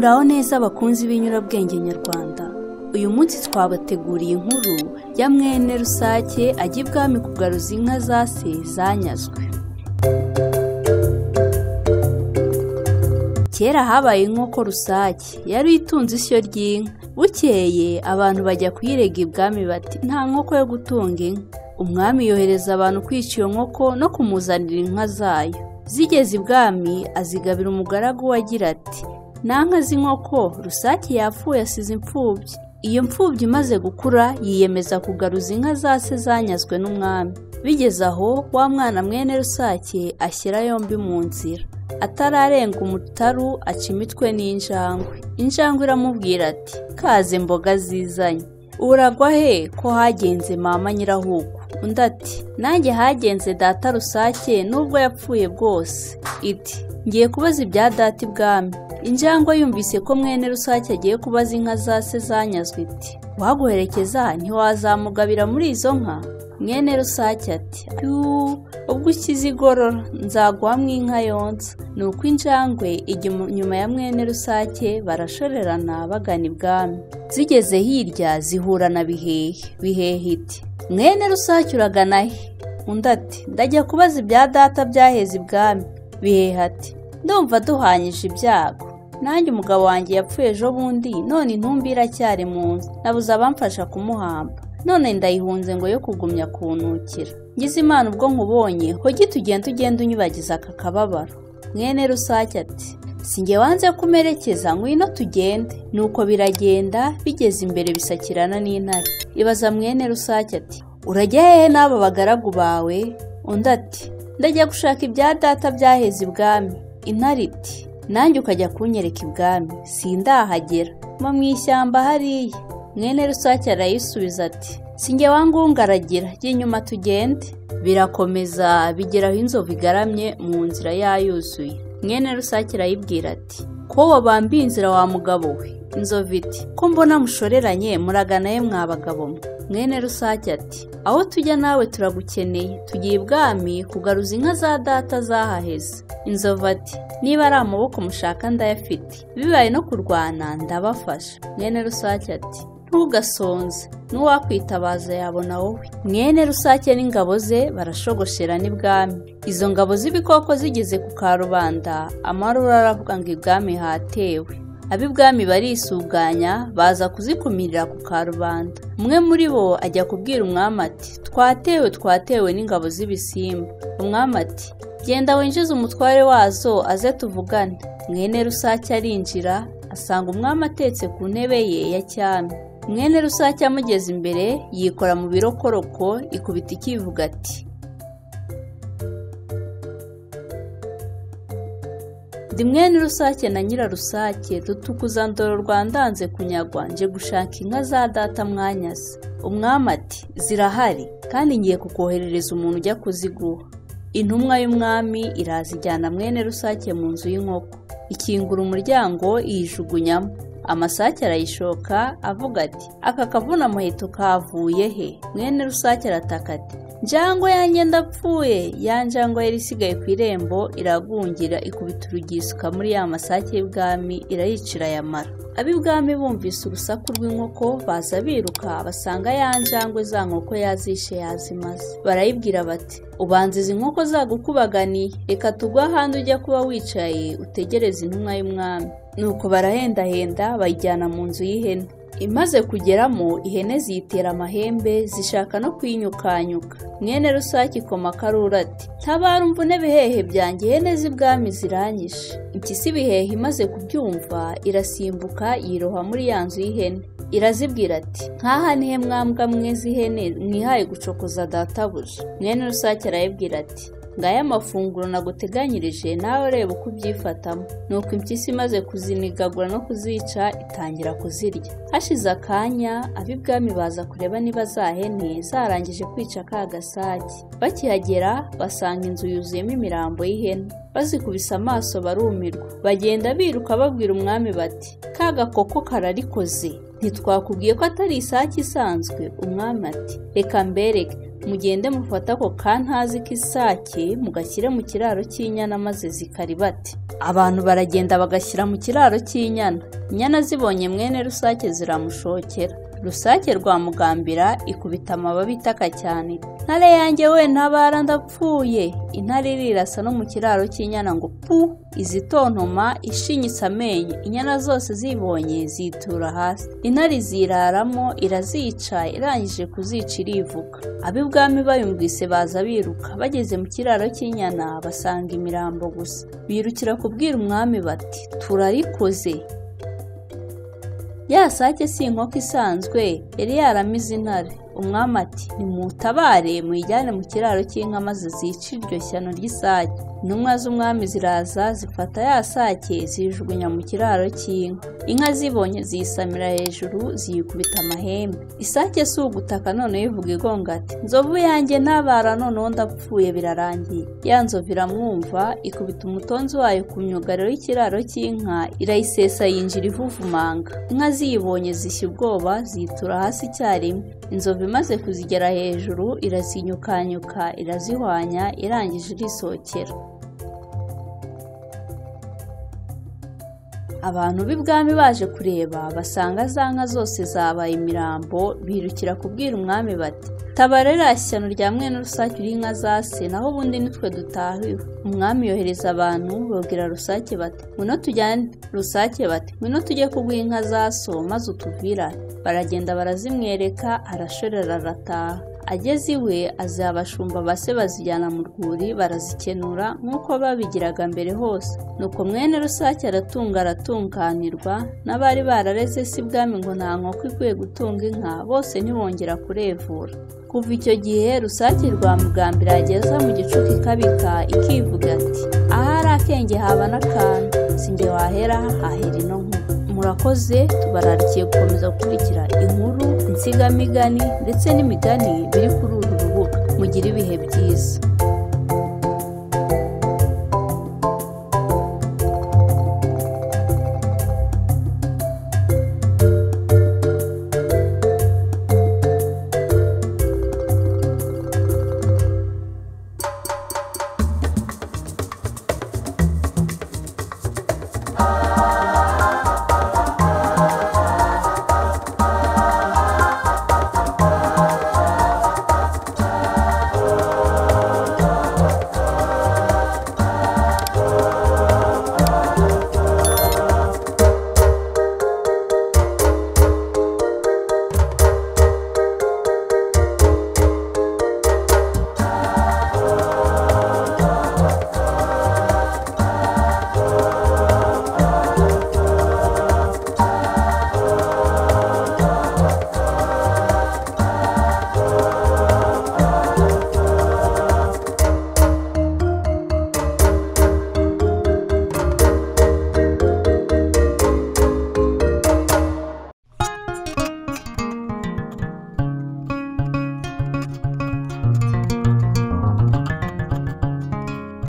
Muraho neza abakunzi b'inyurabwenge nyarwanda. Uyu munsi twabateguriye inkuru ya mwene Rusake ajya ibwami kugaruza inka za se zanyazwe. Kera habaye inkoko Rusake yari itunze ishyo ry'inka. Bukeye abantu bajya kuyirega ibwami bati nta nkoko yo gutunga inka. Umwami yohereza abantu kwica iyo nkoko no kumuzanira inka zayo. Zigeze ibwami azigabira umugaragu we agira ati nanka z'inkoko Rusake yapfuye asize imfubyi. Iyo mfubyi imaze gukura yiyemeza kugaruza inka za se zanyazwe n'umwami. Bigeze aho wa mwana mwene Rusake ashyira yombi mu nzira. Atararenga umutaru aca imitwe n'injangwe. Injangwe iramubwira ati kaze mboga zizanye. Uragwa he ko hagenze mama nyirahuku? Undi ati nanjye hagenze data Rusake nubwo yapfuye bwose. Iti ngiye kubaza ibya data ibwami. Injangwe yumvise ko mwene Rusake agiye kubaza inka za se zanyazwe iti waguherekeza ntiwazamugabira muri izo nka? Mwene Rusake ati ubwo ukize igorora nzaguhamwa inka yonsa. Nuko injangwe ijya nyuma ya mwene Rusake barashorerana bagana ibwami. Zigeze hirya zihura na Bihehe iti mwene Rusake uragana he? Undi ati ndajya kubaza ibya data byaheze ibwami. Bihehe ati ndumva duhanyije ibyago. Nanjye umugabo wanjye yapfuye ejo bundi none intumbi iracyari mu nzu. Nabuze abamfasha kumuhamba. None ndayihunze ngo yo kugumya kunukira. Ngize Imana ubwo nkubonye hogi tugenda unyubagiza aka kababaro. Mwene Rusake ati sinjye wanze kumerekeza ngwino tugende. Nuko biragenda bigeze imbere bisakirana n'intare. Ibaza mwene Rusake ati urajya hehe n'aba bagaragu bawe? Undi ati ndajya gushaka ibya data byaheze ibwami. Intare iti nanjye ukajya kunyereka ibwami sindahagera mu ishyamba hariya. Mwene Rusake arayisubiza ati sinjye wangungaragira jya inyuma tugende. Birakomeza bigeraho inzovu igaramye mu nzira yayuzuye. Mwene Rusake arayibwira ati ko wabambiye inzira wa mugabo we? Inzovu iti ko mbona mushoreranye muragana ye mwa bagabo mwe. Mwene Rusake ati aho tujya nawe turagukeneye tugiye ibwami kugaruza inka za data zahaheze. Inzovu ati niba ari amaboko mushaka ndayafite, bibaye no kurwana ndabafasha. Mwene Rusake ati ntugasonze n'uwakwitabaza yabona wowe. Mwene Rusake n'ingabo ze barashogoshera n'ibwami. Izo ngabo z'ibikoko zigeze ku karubanda amarura aravuga ngo ibwami hatewe. Ab'ibwami barisuganya baza kuzikumirira ku karubanda. Umwe muri bo ajya kubwira umwami ati twatewe n'ingabo z'ibisimba. Umwami ati genda winjize umutware wazo aze tuvugane. Mwene Rusake arinjira asanga umwami atetse ku ntebe ye ya cyami. Mwene Rusake amugeze imbere yikora mu birokoroko ikubita ikivuga ati ndi mwene Rusake na Nyirarusake dutukuza ndoro rwandanze kunyagwa nje gushaka inka za data mwanyaze. Umwami ati zirahari kandi ngiye kukoherereza umuntu ujya kuziguha. Intumwa y'umwami irazijyana mwene Rusake mu nzu y'inkoko. Ikingura umuryango iyijugunyamo. Amasake arayishoka avuga ati aka kavuna muheto kavuye he? Mwene Rusake arataka ati njangwe yanjye ndapfuye. Ya njangwe yari isigaye ku irembo iragungira ikubita urugisuka muri ya masake y'ibwami irayicira yamara. Ab'ibwami bumvise urusaku rw'inkoko baza biruka basanga ya njangwe za nkoko yazishe yazimaze. Barayibwira bati ubanza izi nkoko zagukubaganiye, reka tugwa ahandi ujya kuba wicaye utegereze intumwa y'umwami. Nuko barahendahenda bayijyana mu nzu y'ihene. Imaze kugeramo ihene ziyitera amahembe zishaka no kuyinyukanyuka. Mwene Rusake ikoma akarura ati ntabara umvune Bihehe byanjye ihene z'ibwami ziranyishe. Impyisi Bihehe imaze kubyumva irasimbuka yiroha muri ya nzu y'ihene. Irazibwira ati nkaha nihe mwambwa mwe z'ihene mwihaye gucokoza databuja? Mwene Rusake arayibwira ati ngaya amafunguro naguteganyirije nawe reba uko ubyifatamo. Nuko impyisi imaze kuzinigagura no kuzica itangira kuzirya. Hashize akanya ab'ibwami baza kureba niba za hene zarangije kwica ka gasake. Bakihagera basanga inzu yuzuyemo imirambo y'ihene. Bazikubise amaso barumirwa. Bagenda biruka babwira umwami bati ka gakoko kararikoze ntitwakubwiye ko atari isake isanzwe? Umwami ati reka mbereke, mugende mufate ako kantazi k'isake mugashyire mu kiraro cy'inyana maze zikaribate. Abantu baragenda bagashyira mu kiraro cy'inyana. Inyana zibonye mwene rusake ziramushokera. Rusake rwamugambira ikubita amababi itaka cyane, ntare yanjye we ntabara ndapfuye. Intare irirasa no mu kiraro cy'inyana ngo pu, izitontoma ishinyitse amenyo. Inyana zose zibonye zitura hasi. Intare ziraramo irazica, irangije kuzica irivuga. Ab'ibwami bayumvise baza biruka, bageze mu kiraro cy'inyana basanga imirambo gusa. Birukira kubwira umwami bati turarikoze. Ya sake si inkoko isanzwe, yari yaramize intare. Umwami ati nimutabare muyijyane mu kiraro cy'inka maze zice iryo shyano ry'isake. Intumwa z'umwami ziraza zifata ya sake zijugunya mu kiraro cy'inka. Inka zibonye ziyisamira hejuru ziyikubita amahembe. Isake si ugutaka noneho ivuga igonga ati nzovu yanjye ntabara noneho ndapfuye birarangiye. Ya nzovu iramwumva ikubita umutonzi wayo ku myugariro y'ikiraro cy'inka irayisesa yinjira ivuvumanga. Inka ziyibonye zishya ubwoba zitura hasi icyarimwe. Inzovu imaze kuzigera hejuru irazinyukanyuka irazihwanya irangije irisohokera. Abantu b'ibwami baje kureba basanga za nka zose zabaye imirambo, birukira kubwira umwami bati tabarera ishyano rya mwene rusake uri inka zase, naho ubundi nitwe dutahiwe. Umwami yohereza abantu babwira rusake bati ngwino tujyane. Rusake bati ngwino tujye kuguha inka zaso maze utuvirane. Baragenda barazimwereka, arashorera arataha. Ageze iwe aziha abashumba base bazijyana mu rwuri barazikenura nk'uko babigiraga mbere hose. Nuko mwene rusake aratunganirwa, n'abari barareze si bwami ngo nta nkoko ikwiye gutunga inka bose ntibongera kurevura. Kuva icyo gihe rusake rwamugambira yageza mu gicuku ikabika ikivuga ati ahari akenge haba n'akantu, sinjye wahera hahera ino nkuru. Murakoze, tubararikiye gukomeza gukurikira inkuru, insigamigani ndetse n'imigani biri kuri uru rubuga. Mugire ibihe byiza.